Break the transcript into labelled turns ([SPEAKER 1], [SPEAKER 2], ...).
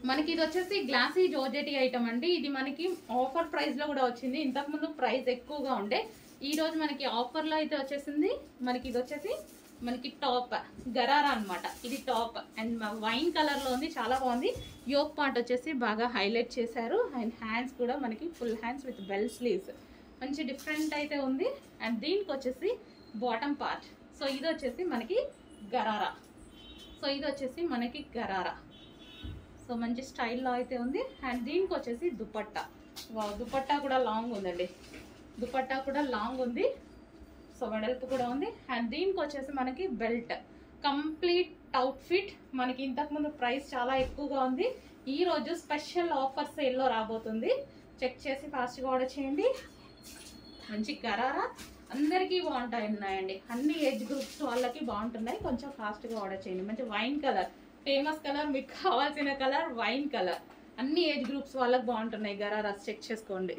[SPEAKER 1] మనకి ఇది వచ్చేసి గ్లాసీ జార్జెటీ ఐటమ్ అండి. ఇది మనకి ఆఫర్ ప్రైస్ లో కూడా వచ్చింది. ఇంతకు ముందు ప్రైస్ ఎక్కువగా ఉండే, ఈ రోజు మనకి ఆఫర్ లో అయితే వచ్చేసింది. మనకి ఇది వచ్చేసి మనకి టాప్ గరారా అన్నమాట. ఇది టాప్ అండ్ వైన్ కలర్ లో ఉంది, చాలా బాగుంది. యోక్ పార్ట్ వచ్చేసి బాగా హైలైట్ చేశారు అండ్ హ్యాండ్స్ కూడా మనకి full hands with bell sleeves, మంచి డిఫరెంట్ అయితే ఉంది. అండ్ దీనికి వచ్చేసి బాటమ్ పార్ట్. సో ఇది వచ్చేసి మనకి గరారా. సో ఇది వచ్చేసి మనకి గరారా. సో మంచి స్టైల్లో అయితే ఉంది. అండ్ దీనికి వచ్చేసి దుపట్టా. దుపట్టా కూడా లాంగ్ ఉందండి, దుపట్టా కూడా లాంగ్ ఉంది. సో వెడల్పు కూడా ఉంది. అండ్ దీనికి వచ్చేసి మనకి బెల్ట్, కంప్లీట్ అవుట్ఫిట్. మనకి ఇంతకుముందు ప్రైస్ చాలా ఎక్కువగా ఉంది, ఈ రోజు స్పెషల్ ఆఫర్ సేల్లో రాబోతుంది. చెక్ చేసి ఫాస్ట్గా ఆర్డర్ చేయండి. మంచి గరారా అందరికీ బాగుంటాయి ఉన్నాయండి, అన్ని ఏజ్ గ్రూప్స్ వాళ్ళకి బాగుంటున్నాయి. కొంచెం ఫాస్ట్గా ఆర్డర్ చేయండి. మంచి వైన్ కలర్, ఫేమస్ కలర్, మీకు కావాల్సిన కలర్ వైన్ కలర్, అన్ని ఏజ్ గ్రూప్స్ వాళ్ళకి బాగుంటున్నాయి. గరారాస్ చెక్ చేసుకోండి.